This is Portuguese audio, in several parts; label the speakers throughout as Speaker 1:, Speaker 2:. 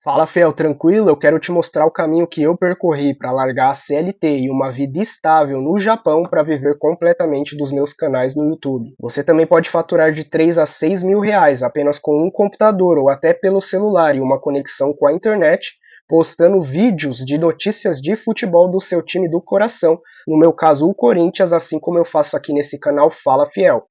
Speaker 1: Fala, Fel, tranquilo? Eu quero te mostrar o caminho que eu percorri para largar a CLT e uma vida estável no Japão para viver completamente dos meus canais no YouTube. Você também pode faturar de 3 a 6 mil reais apenas com um computador ou até pelo celular e uma conexão com a internet, postando vídeos de notícias de futebol do seu time do coração, no meu caso o Corinthians, assim como eu faço aqui nesse canal Fala Fiel.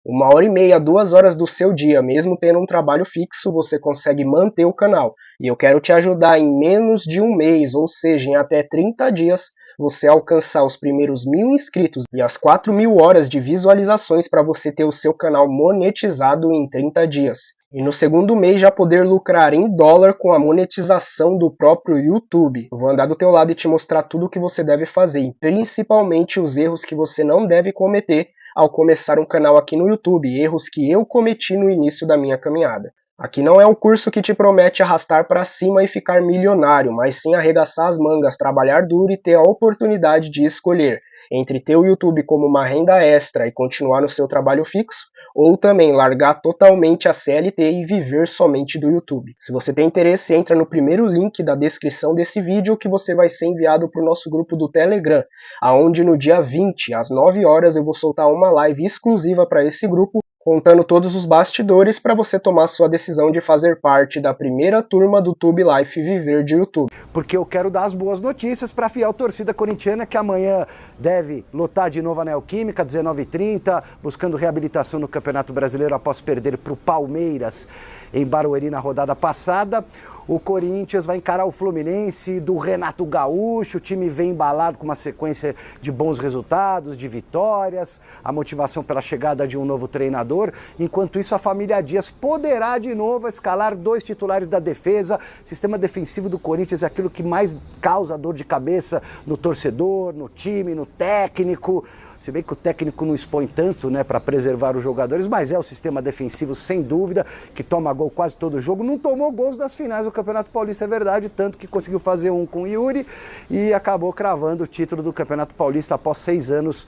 Speaker 1: 1 hora e meia, 2 horas do seu dia, mesmo tendo um trabalho fixo, você consegue manter o canal. E eu quero te ajudar em menos de um mês, ou seja, em até 30 dias, você alcançar os primeiros 1.000 inscritos e as 4.000 horas de visualizações para você ter o seu canal monetizado em 30 dias. E no segundo mês já poder lucrar em dólar com a monetização do próprio YouTube. Eu vou andar do teu lado e te mostrar tudo o que você deve fazer, e principalmente os erros que você não deve cometer ao começar um canal aqui no YouTube, erros que eu cometi no início da minha caminhada. Aqui não é um curso que te promete arrastar para cima e ficar milionário, mas sim arregaçar as mangas, trabalhar duro e ter a oportunidade de escolher entre ter o YouTube como uma renda extra e continuar no seu trabalho fixo, ou também largar totalmente a CLT e viver somente do YouTube. Se você tem interesse, entra no primeiro link da descrição desse vídeo que você vai ser enviado para o nosso grupo do Telegram, aonde no dia 20, às 9 horas, eu vou soltar uma live exclusiva para esse grupo, contando todos os bastidores para você tomar sua decisão de fazer parte da primeira turma do Tube Life Viver de YouTube.
Speaker 2: Porque eu quero dar as boas notícias para a fiel torcida corintiana que amanhã deve lotar de novo a Neoquímica, 19h30, buscando reabilitação no Campeonato Brasileiro após perder para o Palmeiras em Barueri na rodada passada. O Corinthians vai encarar o Fluminense do Renato Gaúcho, o time vem embalado com uma sequência de bons resultados, de vitórias, a motivação pela chegada de um novo treinador. Enquanto isso, a família Dias poderá de novo escalar 2 titulares da defesa. O sistema defensivo do Corinthians é aquilo que mais causa dor de cabeça no torcedor, no time, no técnico. Se bem que o técnico não expõe tanto, né, para preservar os jogadores, mas é o sistema defensivo, sem dúvida, que toma gol quase todo jogo. Não tomou gols nas finais do Campeonato Paulista, é verdade, tanto que conseguiu fazer um com o Yuri e acabou cravando o título do Campeonato Paulista após 6 anos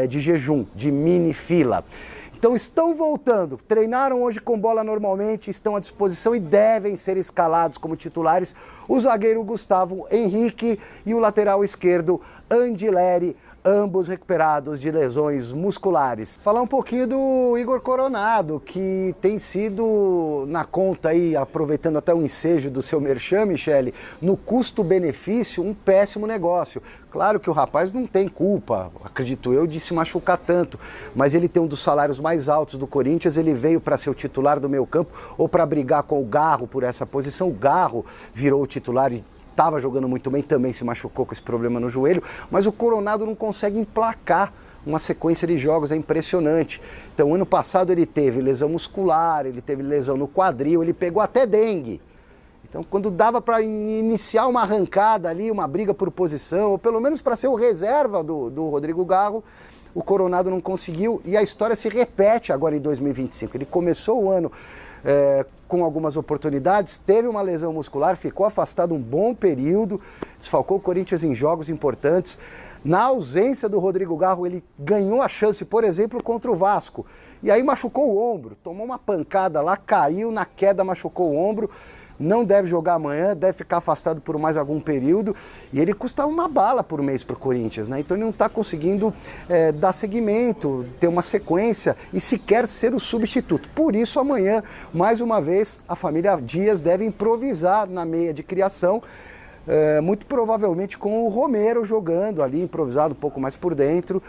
Speaker 2: de jejum, de mini fila. Então estão voltando, treinaram hoje com bola normalmente, estão à disposição e devem ser escalados como titulares o zagueiro Gustavo Henrique e o lateral esquerdo Andileri, ambos recuperados de lesões musculares. Falar um pouquinho do Igor Coronado, que tem sido na conta aí, aproveitando até o ensejo do seu merchan, Michele, no custo-benefício, um péssimo negócio. Claro que o rapaz não tem culpa, acredito eu, de se machucar tanto, mas ele tem um dos salários mais altos do Corinthians, ele veio para ser o titular do meio-campo ou para brigar com o Garro por essa posição. O Garro virou o titular e estava jogando muito bem, também se machucou com esse problema no joelho, mas o Coronado não consegue emplacar uma sequência de jogos, é impressionante. Então, ano passado ele teve lesão muscular, ele teve lesão no quadril, ele pegou até dengue. Então, quando dava para iniciar uma arrancada ali, uma briga por posição, ou pelo menos para ser o reserva do Rodrigo Garro, o Coronado não conseguiu e a história se repete agora em 2025. Ele começou o ano com algumas oportunidades, teve uma lesão muscular, ficou afastado um bom período, desfalcou o Corinthians em jogos importantes. Na ausência do Rodrigo Garro, ele ganhou a chance, por exemplo, contra o Vasco. E aí machucou o ombro, tomou uma pancada lá, caiu, na queda machucou o ombro. Não deve jogar amanhã, deve ficar afastado por mais algum período. E ele custa uma bala por mês para o Corinthians, né? Então ele não está conseguindo dar seguimento, ter uma sequência e sequer ser o substituto. Por isso amanhã, mais uma vez, a família Dias deve improvisar na meia de criação, muito provavelmente com o Romero jogando ali, improvisado um pouco mais por dentro.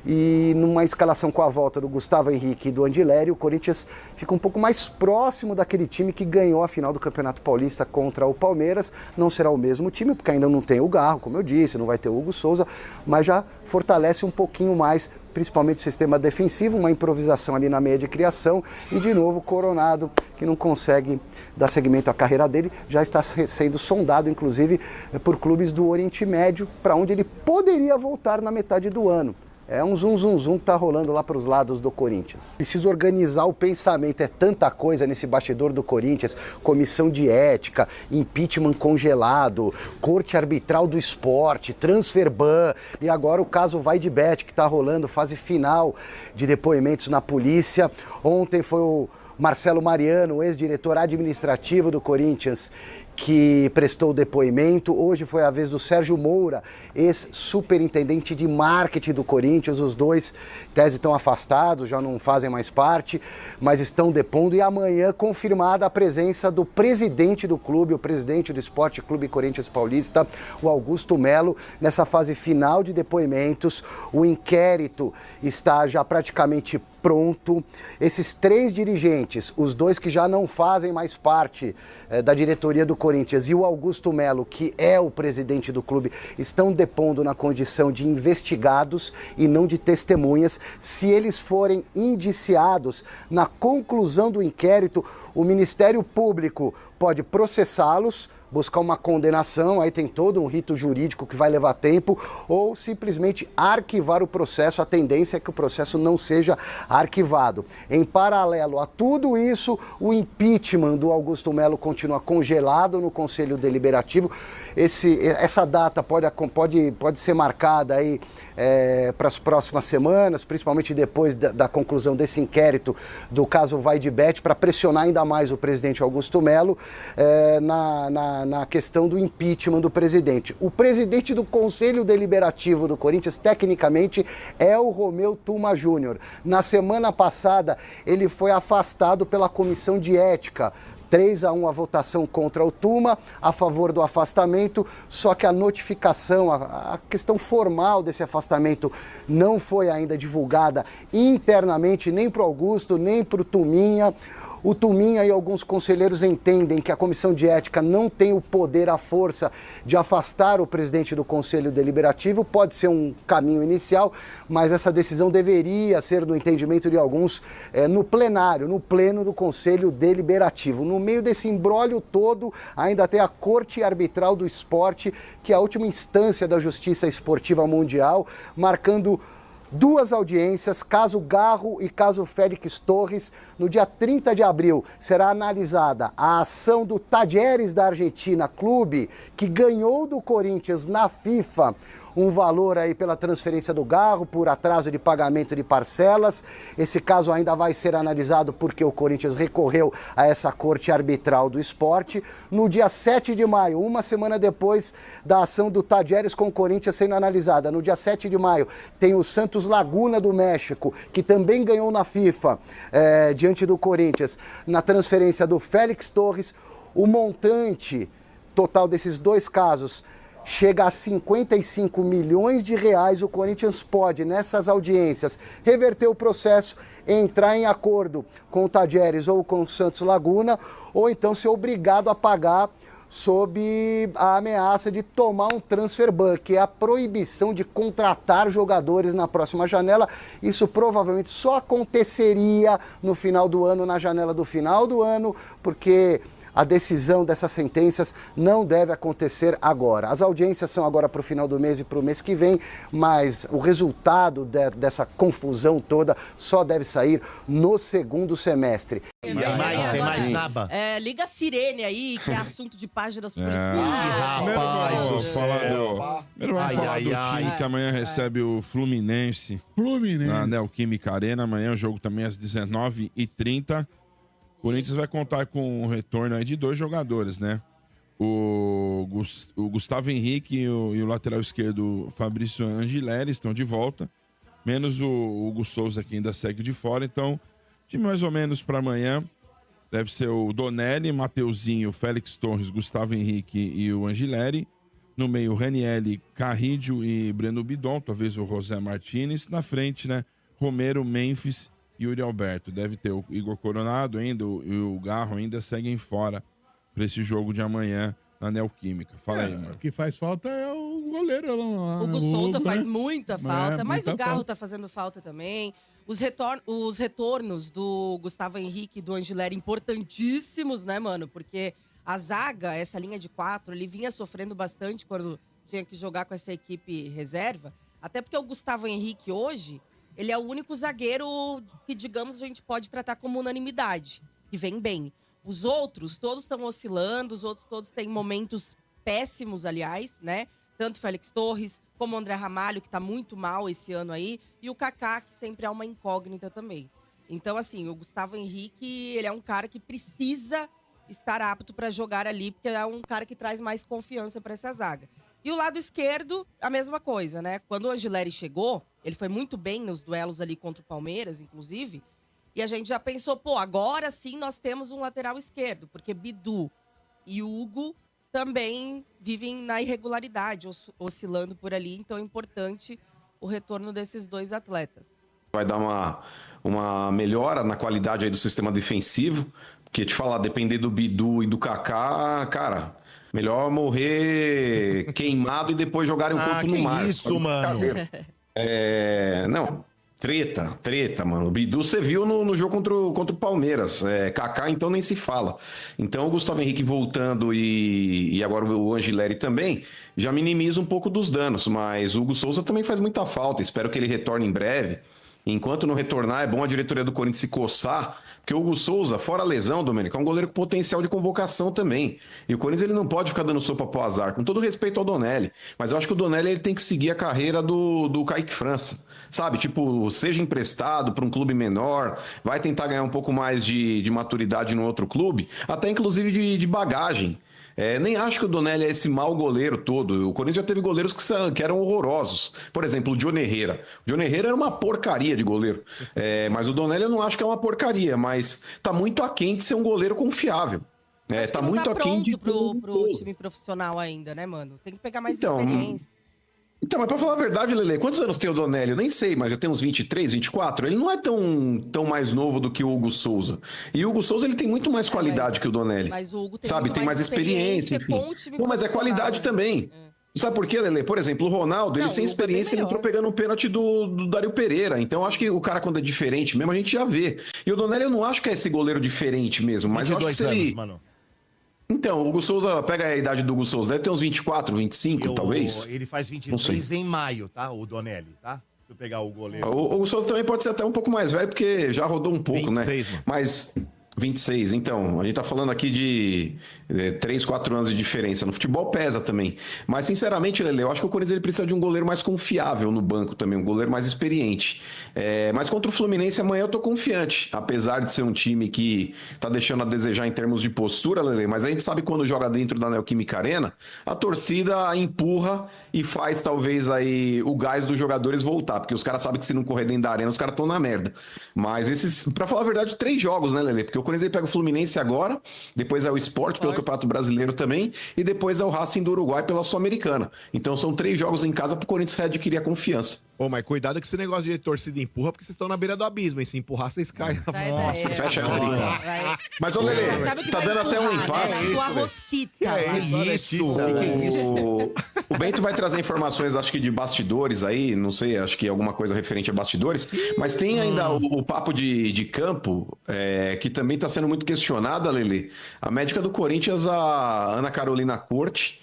Speaker 2: E numa escalação com a volta do Gustavo Henrique e do Andileri, o Corinthians fica um pouco mais próximo daquele time que ganhou a final do Campeonato Paulista contra o Palmeiras. Não será o mesmo time, porque ainda não tem o Garro, como eu disse, não vai ter o Hugo Souza, mas já fortalece um pouquinho mais, principalmente o sistema defensivo, uma improvisação ali na meia de criação e de novo Coronado, que não consegue dar seguimento à carreira dele, já está sendo sondado inclusive por clubes do Oriente Médio, para onde ele poderia voltar na metade do ano. É um zum que tá rolando lá para os lados do Corinthians. Preciso organizar o pensamento, é tanta coisa nesse bastidor do Corinthians, comissão de ética, impeachment congelado, corte arbitral do esporte, transfer ban e agora o caso Vai de Bet que tá rolando, fase final de depoimentos na polícia. Ontem foi o Marcelo Mariano, ex-diretor administrativo do Corinthians, que prestou depoimento. Hoje foi a vez do Sérgio Moura, ex-superintendente de marketing do Corinthians. Os dois, em tese, estão afastados, já não fazem mais parte, mas estão depondo. E amanhã confirmada a presença do presidente do clube, o presidente do Esporte Clube Corinthians Paulista, o Augusto Melo, nessa fase final de depoimentos. O inquérito está já praticamente pronto. Esses 3 dirigentes, os 2 que já não fazem mais parte da diretoria do Corinthians e o Augusto Melo, que é o presidente do clube, estão depondo na condição de investigados e não de testemunhas. Se eles forem indiciados, na conclusão do inquérito, o Ministério Público pode processá-los, buscar uma condenação, aí tem todo um rito jurídico que vai levar tempo, ou simplesmente arquivar o processo. A tendência é que o processo não seja arquivado. Em paralelo a tudo isso, o impeachment do Augusto Melo continua congelado no Conselho Deliberativo. Essa data pode ser marcada aí para as próximas semanas, principalmente depois da conclusão desse inquérito do caso Vai de Bet, para pressionar ainda mais o presidente Augusto Melo na questão do impeachment do presidente. O presidente do Conselho Deliberativo do Corinthians, tecnicamente, é o Romeu Tuma Júnior. Na semana passada, ele foi afastado pela Comissão de Ética. 3-1 a votação contra o Tuma, a favor do afastamento, só que a notificação, a questão formal desse afastamento não foi ainda divulgada internamente, nem para o Augusto, nem para o Tuminha. O Tuminha e alguns conselheiros entendem que a Comissão de Ética não tem o poder, a força de afastar o presidente do Conselho Deliberativo. Pode ser um caminho inicial, mas essa decisão deveria ser, no entendimento de alguns, no plenário, no pleno do Conselho Deliberativo. No meio desse imbróglio todo, ainda tem a Corte Arbitral do Esporte, que é a última instância da Justiça Esportiva Mundial, marcando 2 audiências, caso Garro e caso Félix Torres. No dia 30 de abril será analisada a ação do Talleres da Argentina, clube que ganhou do Corinthians na FIFA um valor aí pela transferência do Garro, por atraso de pagamento de parcelas. Esse caso ainda vai ser analisado porque o Corinthians recorreu a essa Corte Arbitral do Esporte. No dia 7 de maio, uma semana depois da ação do Talleres com o Corinthians sendo analisada, no dia 7 de maio, tem o Santos Laguna do México, que também ganhou na FIFA, diante do Corinthians, na transferência do Félix Torres. O montante total desses 2 casos chega a 55 milhões de reais. O Corinthians pode, nessas audiências, reverter o processo, entrar em acordo com o Talleres ou com o Santos Laguna, ou então ser obrigado a pagar sob a ameaça de tomar um transfer ban, que é a proibição de contratar jogadores na próxima janela. Isso provavelmente só aconteceria no final do ano, na janela do final do ano, porque a decisão dessas sentenças não deve acontecer agora. As audiências são agora para o final do mês e para o mês que vem, mas o resultado dessa confusão toda só deve sair no segundo semestre.
Speaker 3: Tem mais naba.
Speaker 4: Liga a sirene aí, que é assunto de páginas policiais.
Speaker 3: Rapaz do
Speaker 5: céu. Primeiro vamos falar do time que amanhã recebe o Fluminense. Na Neoquímica Arena. Amanhã o jogo também às 19h30. O Corinthians vai contar com o retorno aí de 2 jogadores, né? O Gustavo Henrique e o lateral esquerdo Fabrício Angileri estão de volta, menos o Hugo Souza, que ainda segue de fora. Então, time mais ou menos para amanhã deve ser o Donelli, Mateuzinho, Félix Torres, Gustavo Henrique e o Angileri. No meio, Ranielli, Carrídio e Breno Bidon, talvez o José Martinez. Na frente, né? Romero, Memphis e Yuri Alberto. Deve ter o Igor Coronado ainda e o Garro ainda seguem fora para esse jogo de amanhã na Neoquímica. Fala aí, mano.
Speaker 3: O que faz falta é o goleiro lá.
Speaker 4: O Hugo Souza faz muita falta, mas
Speaker 3: muita
Speaker 4: o Garro
Speaker 3: falta.
Speaker 4: tá fazendo falta também. Os retornos do Gustavo Henrique e do Angileri importantíssimos, né, mano? Porque a zaga, essa linha de 4, ele vinha sofrendo bastante quando tinha que jogar com essa equipe reserva. Até porque o Gustavo Henrique hoje, ele é o único zagueiro que, digamos, a gente pode tratar como unanimidade, que vem bem. Os outros, todos estão oscilando, os outros todos têm momentos péssimos, aliás, né? Tanto Félix Torres, como o André Ramalho, que tá muito mal esse ano aí, e o Kaká, que sempre é uma incógnita também. Então, assim, o Gustavo Henrique, ele é um cara que precisa estar apto para jogar ali, porque é um cara que traz mais confiança para essa zaga. E o lado esquerdo, a mesma coisa, né? Quando o Angileri chegou, ele foi muito bem nos duelos ali contra o Palmeiras, inclusive. E a gente já pensou, pô, agora sim nós temos um lateral esquerdo, porque Bidu e Hugo também vivem na irregularidade, oscilando por ali. Então é importante o retorno desses dois atletas.
Speaker 6: Vai dar uma melhora na qualidade aí do sistema defensivo, porque te falar, depender do Bidu e do Kaká, cara, melhor morrer queimado e depois jogarem um pouco no mar.
Speaker 3: Isso, mano.
Speaker 6: Não, treta, mano. O Bidu você viu no jogo contra o Palmeiras. Kaká, então, nem se fala. Então, o Gustavo Henrique voltando e agora o Angileri também, já minimiza um pouco dos danos, mas o Hugo Souza também faz muita falta. Espero que ele retorne em breve. Enquanto não retornar, é bom a diretoria do Corinthians se coçar, porque o Hugo Souza, fora a lesão, Domênico, é um goleiro com potencial de convocação também. E o Corinthians ele não pode ficar dando sopa pro azar, com todo respeito ao Donelli. Mas eu acho que o Donelli ele tem que seguir a carreira do Kaique França. Sabe, tipo, seja emprestado para um clube menor, vai tentar ganhar um pouco mais de maturidade no outro clube, até inclusive de bagagem. Nem acho que o Donelli é esse mau goleiro todo. O Corinthians já teve goleiros que eram horrorosos. Por exemplo, o Johnny Herrera. O Johnny Herrera era uma porcaria de goleiro. Mas o Donelli eu não acho que é uma porcaria, mas tá muito aquém de ser um goleiro confiável. Tá muito aquém de...
Speaker 4: pro time profissional ainda, né, mano? Tem que pegar mais experiência.
Speaker 6: Então, mas pra falar a verdade, Lele, quantos anos tem o Donelli? Eu nem sei, mas já tem uns 23, 24. Ele não é tão mais novo do que o Hugo Souza. E o Hugo Souza, ele tem muito mais qualidade que o Donelli.
Speaker 4: Mas o Hugo tem
Speaker 6: sabe, tem mais experiência, enfim. Pô, mas é qualidade também. Sabe por quê, Lele? Por exemplo, o Ronaldo, ele sem experiência, ele entrou pegando um pênalti do Dario Pereira. Então, eu acho que o cara, quando é diferente mesmo, a gente já vê. E o Donelli, eu não acho que é esse goleiro diferente mesmo, mas eu acho que se ele...
Speaker 3: mano.
Speaker 6: Então, o Hugo Souza, pega a idade do Hugo Souza, deve ter uns 24, 25, talvez.
Speaker 3: Ele faz 23 em maio, tá? O Donelli, tá? Se eu pegar o goleiro.
Speaker 6: O Hugo Souza também pode ser até um pouco mais velho, porque já rodou um pouco,
Speaker 3: 26,
Speaker 6: né?
Speaker 3: Mano.
Speaker 6: Mas 26, então, a gente tá falando aqui de 3, 4 anos de diferença. No futebol pesa também. Mas, sinceramente, Lele, eu acho que o Corinthians ele precisa de um goleiro mais confiável no banco também, um goleiro mais experiente. Mas contra o Fluminense amanhã eu tô confiante, apesar de ser um time que tá deixando a desejar em termos de postura, Lele, mas a gente sabe quando joga dentro da Neoquímica Arena, a torcida empurra e faz talvez aí o gás dos jogadores voltar, porque os caras sabem que se não correr dentro da arena, os caras estão na merda. Mas pra falar a verdade, 3 jogos, né, Lele? Porque o Corinthians pega o Fluminense agora, depois é o Sport pelo Campeonato Brasileiro também, e depois é o Racing do Uruguai pela Sul-Americana. Então são 3 jogos em casa pro Corinthians readquirir a confiança.
Speaker 7: Ô, mas cuidado com esse negócio de torcida empurra, porque vocês estão na beira do abismo, e se empurrar, vocês caem.
Speaker 6: Nossa, fecha a trinca. Mas, ô, Lele, tá dando até um impasse.
Speaker 4: Né? Tua rosquita.
Speaker 6: O Bento vai trazer informações, acho que de bastidores aí, não sei, acho que alguma coisa referente a bastidores, mas tem ainda o papo de campo, que também tá sendo muito questionada, Lele. A médica do Corinthians, a Ana Carolina Corte,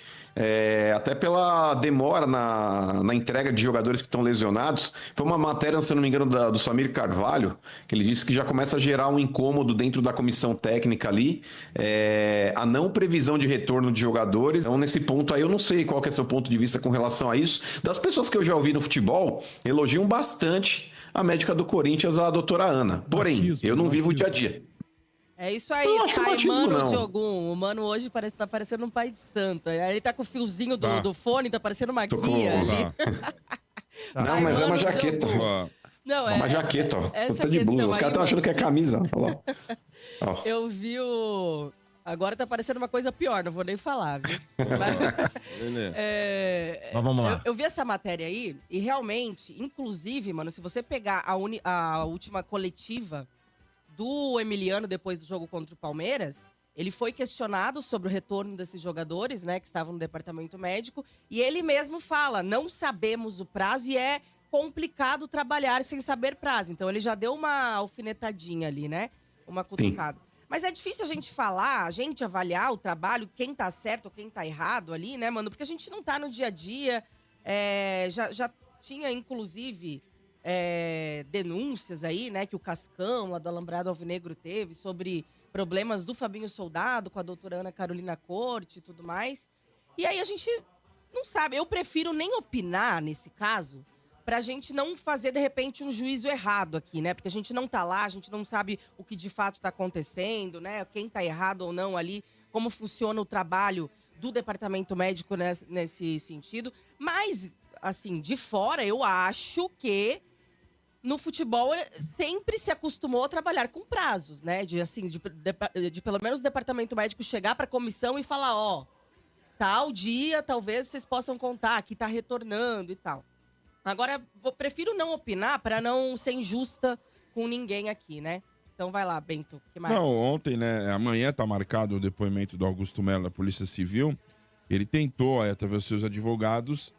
Speaker 6: até pela demora na entrega de jogadores que estão lesionados. Foi uma matéria, se eu não me engano, do Samir Carvalho, que ele disse que já começa a gerar um incômodo dentro da comissão técnica ali, a não previsão de retorno de jogadores. Então, nesse ponto aí, eu não sei qual que é seu ponto de vista com relação a isso. Das pessoas que eu já ouvi no futebol, elogiam bastante a médica do Corinthians, a doutora Ana. Porém, eu não vivo o dia a dia.
Speaker 4: É isso aí, Mano Diogum. O Mano hoje tá parecendo um pai de santo. Aí ele tá com o fiozinho do fone, tá parecendo uma guia ali.
Speaker 6: Não, mas é uma jaqueta.
Speaker 4: Não,
Speaker 6: uma jaqueta, ó. Tá de blusa. Os caras estão achando que é camisa. Olha lá.
Speaker 4: Eu vi o... Agora tá parecendo uma coisa pior, não vou nem falar, viu?
Speaker 3: Mas vamos lá.
Speaker 4: Eu vi essa matéria aí e realmente, inclusive, mano, se você pegar a última coletiva do Emiliano depois do jogo contra o Palmeiras, ele foi questionado sobre o retorno desses jogadores, né, que estavam no departamento médico, e ele mesmo fala, não sabemos o prazo e é complicado trabalhar sem saber prazo. Então ele já deu uma alfinetadinha ali, né, uma cutucada. Mas é difícil a gente falar, a gente avaliar o trabalho, quem tá certo ou quem tá errado ali, né, mano, porque a gente não tá no dia a dia, já tinha, inclusive... denúncias aí, né, que o Cascão, lá do Alambrado Alvinegro, teve sobre problemas do Fabinho Soldado com a doutora Ana Carolina Corte e tudo mais. E aí a gente não sabe. Eu prefiro nem opinar nesse caso, pra gente não fazer, de repente, um juízo errado aqui, né? Porque a gente não tá lá, a gente não sabe o que de fato tá acontecendo, né? Quem tá errado ou não ali, como funciona o trabalho do departamento médico nesse sentido. Mas, assim, de fora, eu acho que no futebol sempre se acostumou a trabalhar com prazos, né? De pelo menos o departamento médico chegar pra comissão e falar, ó, tal dia talvez vocês possam contar que tá retornando e tal. Agora, prefiro não opinar pra não ser injusta com ninguém aqui, né? Então vai lá, Bento, que mais?
Speaker 5: Não, ontem, né? Amanhã tá marcado o depoimento do Augusto Melo da Polícia Civil. Ele tentou, através dos seus advogados,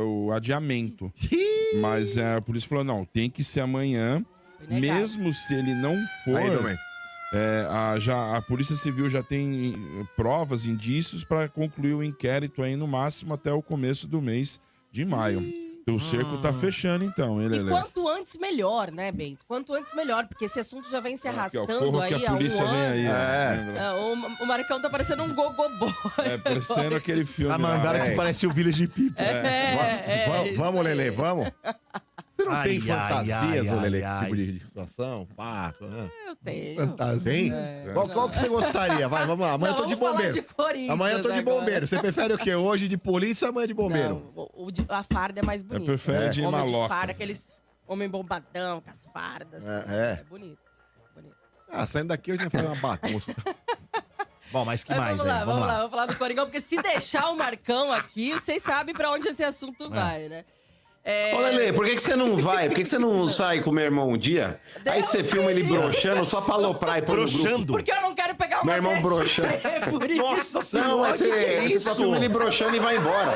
Speaker 5: o adiamento. Mas a polícia falou, não, tem que ser amanhã. Mesmo se ele não for... a Polícia Civil já tem provas, indícios para concluir o inquérito aí no máximo até o começo do mês de maio. O cerco tá fechando, então, hein, Lelê?
Speaker 4: E quanto antes, melhor, né, Bento? Quanto antes, melhor, porque esse assunto já vem se arrastando
Speaker 5: aí
Speaker 4: há um
Speaker 5: ano.
Speaker 4: O Marcão tá parecendo um gogobó.
Speaker 5: Parecendo aquele filme.
Speaker 7: A mandaram que parece o Village People. Vamos, Lelê, vamos. Você não tem fantasias, Lelê, desse tipo de situação? Paco, né?
Speaker 4: Eu tenho.
Speaker 7: Fantasias? Qual que você gostaria? Vai, vamos lá. Amanhã eu tô de bombeiro. Amanhã eu tô de bombeiro. Você prefere o quê? Hoje de polícia, amanhã de bombeiro?
Speaker 4: Não, a farda é mais bonita.
Speaker 5: Eu prefiro de
Speaker 4: homem
Speaker 5: maloca.
Speaker 4: de farda, aqueles homem bombadão, com as fardas. É bonito.
Speaker 7: Saindo daqui eu já falei uma bagunça. Bom, mas que mais,
Speaker 4: vamos lá, vamos falar do Coringão, porque se deixar o Marcão aqui, vocês sabem pra onde esse assunto vai, né?
Speaker 6: Ô, Lelê, por que você não vai? Por que você não sai com o meu irmão um dia? Aí você filma ele broxando só pra aloprar e pôr no grupo.
Speaker 4: Porque eu não quero pegar uma
Speaker 6: meu irmão broxando.
Speaker 7: Nossa senhora,
Speaker 6: não, você só filma ele broxando e vai embora.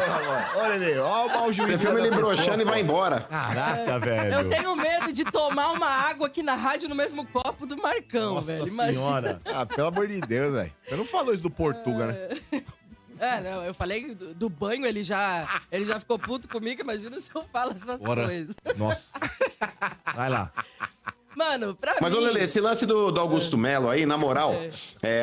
Speaker 7: Olha, Lelê, olha o mau juiz.
Speaker 6: Você filma ele broxando e vai embora.
Speaker 7: Caraca, velho.
Speaker 4: Eu tenho medo de tomar uma água aqui na rádio no mesmo copo do Marcão, velho.
Speaker 7: Nossa senhora. Pelo amor de Deus, velho. Você não falou isso do Portuga, né?
Speaker 4: Não, eu falei do banho, ele já ficou puto comigo, imagina se eu falo essas coisas.
Speaker 7: Nossa. Vai lá.
Speaker 4: Mano,
Speaker 6: Mas, ô Lelê, esse lance do Augusto Melo aí, na moral,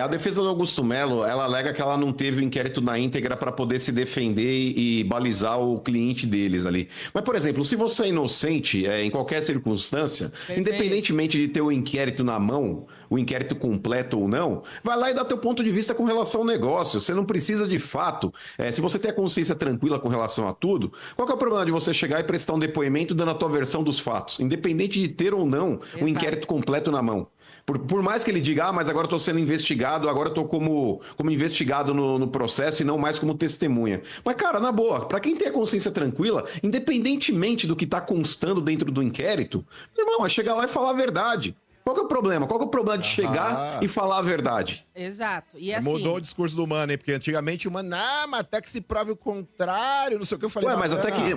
Speaker 6: a defesa do Augusto Melo, ela alega que ela não teve o inquérito na íntegra pra poder se defender e balizar o cliente deles ali. Mas, por exemplo, se você é inocente em qualquer circunstância, independentemente de ter o inquérito na mão, o inquérito completo ou não, vai lá e dá teu ponto de vista com relação ao negócio. Você não precisa de fato, se você tem a consciência tranquila com relação a tudo, qual que é o problema de você chegar e prestar um depoimento dando a tua versão dos fatos, independente de ter ou não o inquérito completo na mão. Por mais que ele diga, mas agora eu tô sendo investigado, agora eu tô como investigado no processo e não mais como testemunha. Mas, cara, na boa, pra quem tem a consciência tranquila, independentemente do que tá constando dentro do inquérito, irmão, é chegar lá e falar a verdade. Qual que é o problema? Qual que é o problema de chegar e falar a verdade?
Speaker 4: Exato. E assim...
Speaker 7: Mudou o discurso do Mano, hein? Porque antigamente o Mano, mas até que se prove o contrário, não sei o que eu falei.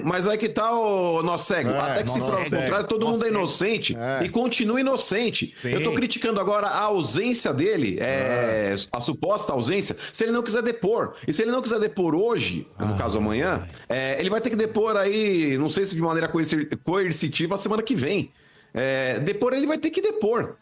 Speaker 6: Mas aí que tá o nosso cego. Até que se prove o contrário, todo mundo é inocente e continua inocente. Sim. Eu tô criticando agora a ausência dele, a suposta ausência, se ele não quiser depor. E se ele não quiser depor hoje, no caso amanhã, ele vai ter que depor aí, não sei se de maneira coercitiva, a semana que vem. Depor ele vai ter que depor.